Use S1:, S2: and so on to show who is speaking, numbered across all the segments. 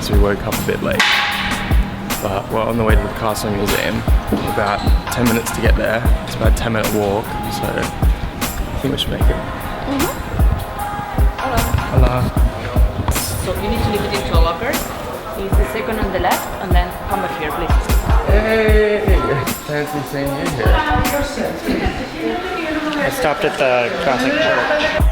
S1: because we woke up a bit late. But we're on the way to the Picasso Museum. About 10 minutes to get there. It's about a 10-minute walk, so I think we should make it. Hello.
S2: So you need to leave it into a locker. It's the second on the left, and then come back here, please.
S1: Hey! Fancy seeing you here.
S3: I stopped at the Catholic Church.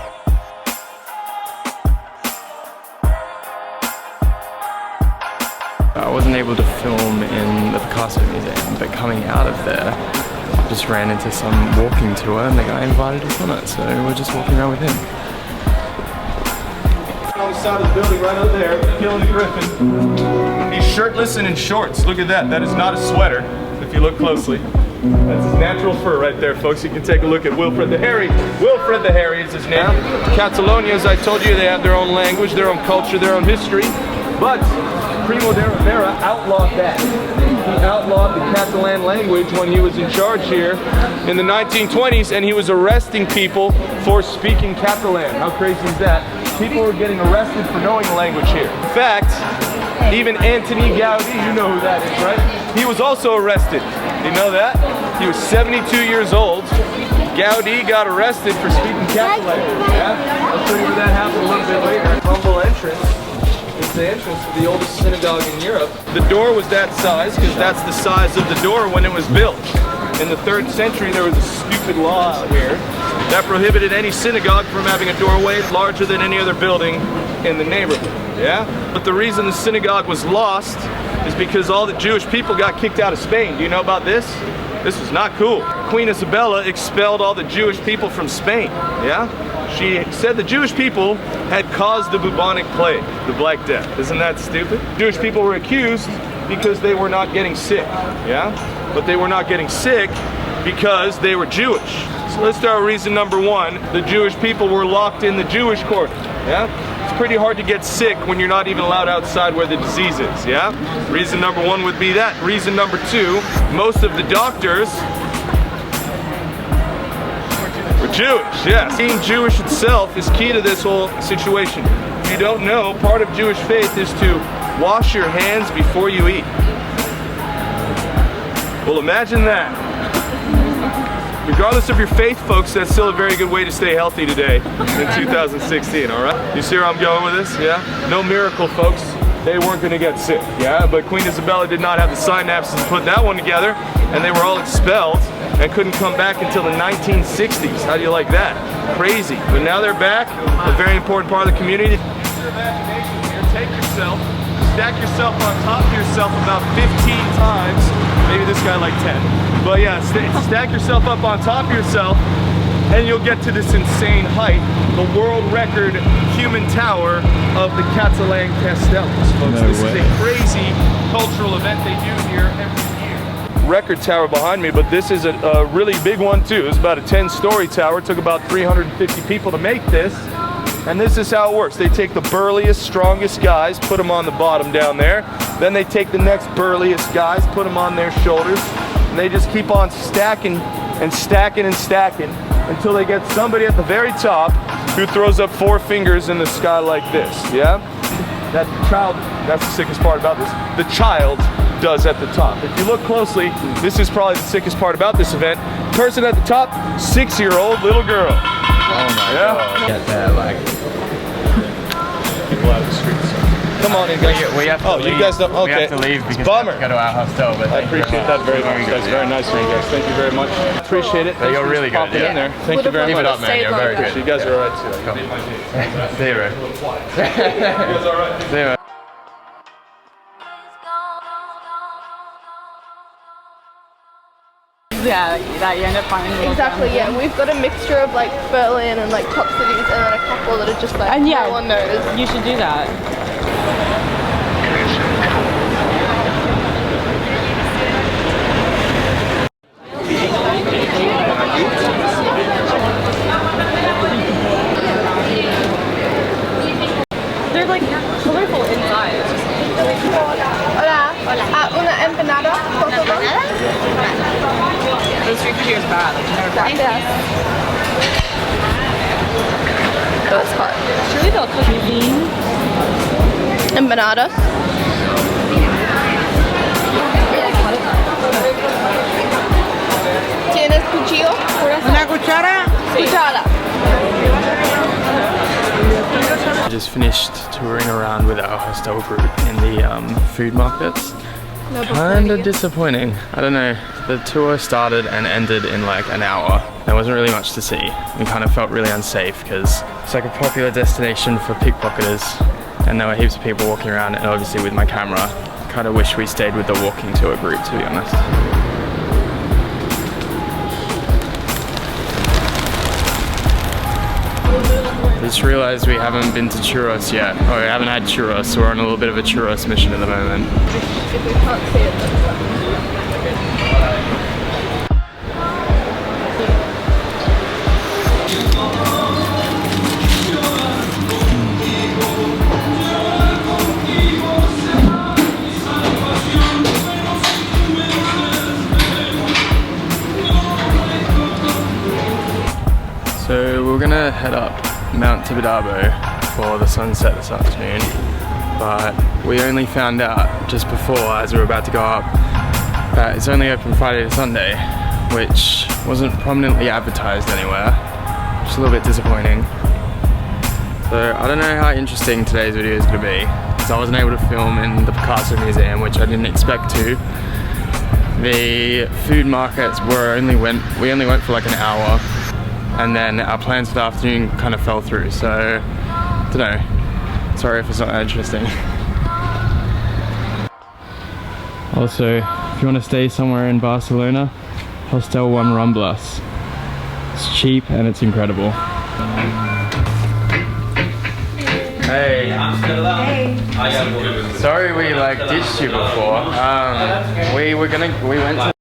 S1: I wasn't able to film in the Picasso Museum, but coming out of there, I just ran into some walking tour and the guy invited us on it, so we're just walking around with him.
S4: On the side of the building right over there, killing the griffin. He's shirtless and in shorts. Look at that. That is not a sweater, if you look closely. That's his natural fur right there, folks. You can take a look at Wilfred the Hairy. Wilfred the Hairy is his name. Catalonia, as I told you, they have their own language, their own culture, their own history. But Primo de Rivera outlawed that. He outlawed the Catalan language when he was in charge here in the 1920s, and he was arresting people for speaking Catalan. How crazy is that? People were getting arrested for knowing the language here. In fact, even Antoni Gaudí, you know who that is, right? He was also arrested. You know that? He was 72 years old. Gaudí got arrested for speaking Catalan. Yeah? I'll show you where that happened a little bit later. Humble entrance. It's the entrance to the oldest synagogue in Europe. The door was that size because that's the size of the door when it was built. In the 3rd century, there was a stupid law out here that prohibited any synagogue from having a doorway larger than any other building in the neighborhood. Yeah? But the reason the synagogue was lost is because all the Jewish people got kicked out of Spain. Do you know about this? This was not cool. Queen Isabella expelled all the Jewish people from Spain. Yeah? She said the Jewish people had caused the bubonic plague, the Black Death. Isn't that stupid? Jewish people were accused because they were not getting sick, yeah? But they were not getting sick because they were Jewish. So let's start with reason number 1. The Jewish people were locked in the Jewish quarter, yeah? It's pretty hard to get sick when you're not even allowed outside where the disease is, yeah? Reason number 1 would be that. Reason number 2, most of the doctors Jewish, yes. Being Jewish itself is key to this whole situation. If you don't know, part of Jewish faith is to wash your hands before you eat. Well, imagine that. Regardless of your faith, folks, that's still a very good way to stay healthy today in 2016, all right? You see where I'm going with this, yeah? No miracle, folks. They weren't going to get sick, yeah? But Queen Isabella did not have the synapses to put that one together, and they were all expelled and couldn't come back until the 1960s. How do you like that? Crazy. But now they're back, a very important part of the community. Use your imagination here. Take yourself, stack yourself on top of yourself about 15 times. Maybe this guy like 10. But yeah, stack yourself up on top of yourself, and you'll get to this insane height, the world record human tower of the Catalan Castells, folks. This is a crazy cultural event they do here every year. Record tower behind me, but this is a really big one too. It's about a 10-story tower. It took about 350 people to make this. And this is how it works. They take the burliest, strongest guys, put them on the bottom down there. Then they take the next burliest guys, put them on their shoulders. And they just keep on stacking and stacking and stacking until they get somebody at the very top who throws up 4 fingers in the sky like this, yeah? That child, that's the sickest part about this, the child does at the top. If you look closely, this is probably the sickest part about this event. Person at the top, 6-year-old little girl.
S1: Oh my god. Get there, like, people out of the streets.
S4: Come on in, guys.
S1: We have to leave.
S4: You guys don't, okay.
S1: We have to leave because
S4: Bummer.
S1: we have to go to our hostel. But
S4: I appreciate that very much. That's very nice of you guys. Thank you very much. Appreciate it.
S1: You're really good.
S4: In there. Thank you very much.
S1: Keep it up, man. You're very good.
S4: You guys are alright too.
S1: Zero.
S4: You guys are alright.
S1: Zero.
S2: Yeah, that you end up finding.
S5: Exactly, yeah. We've got a mixture of like Berlin and like top cities, and then a couple that are just like
S2: and yeah,
S5: no one knows.
S2: You should do that. They're like colorful inside.
S5: Hola. Hola. Una empanada, por favor.
S2: The street food here is bad.
S5: Gracias. Oh, it's hot.
S2: Surely they'll cook beans.
S5: Empanadas.
S6: ¿Una cuchara?
S5: Cuchara.
S1: We just finished touring around with our hostel group in the food markets. Kind of disappointing. I don't know, the tour started and ended in like an hour. There wasn't really much to see. We kind of felt really unsafe because it's like a popular destination for pickpocketers and there were heaps of people walking around, and obviously with my camera, kind of wish we stayed with the walking tour group, to be honest. Just realized we haven't been to churros yet. Oh, we haven't had churros, so we're on a little bit of a churros mission at the moment.
S5: If we can't see it, then
S1: So we're gonna head up Mount Tibidabo for the sunset this afternoon, but we only found out just before, as we were about to go up, that it's only open Friday to Sunday, which wasn't prominently advertised anywhere, which is a little bit disappointing. So I don't know how interesting today's video is going to be, because I wasn't able to film in the Picasso museum, which I didn't expect to. The food markets we only went for like an hour, and then our plans for the afternoon kind of fell through, so don't know. Sorry if it's not that interesting. Also, if you want to stay somewhere in Barcelona, Hostel 1 Ramblas. It's cheap and it's incredible. Hey. Hey. Sorry we like ditched you before. We went to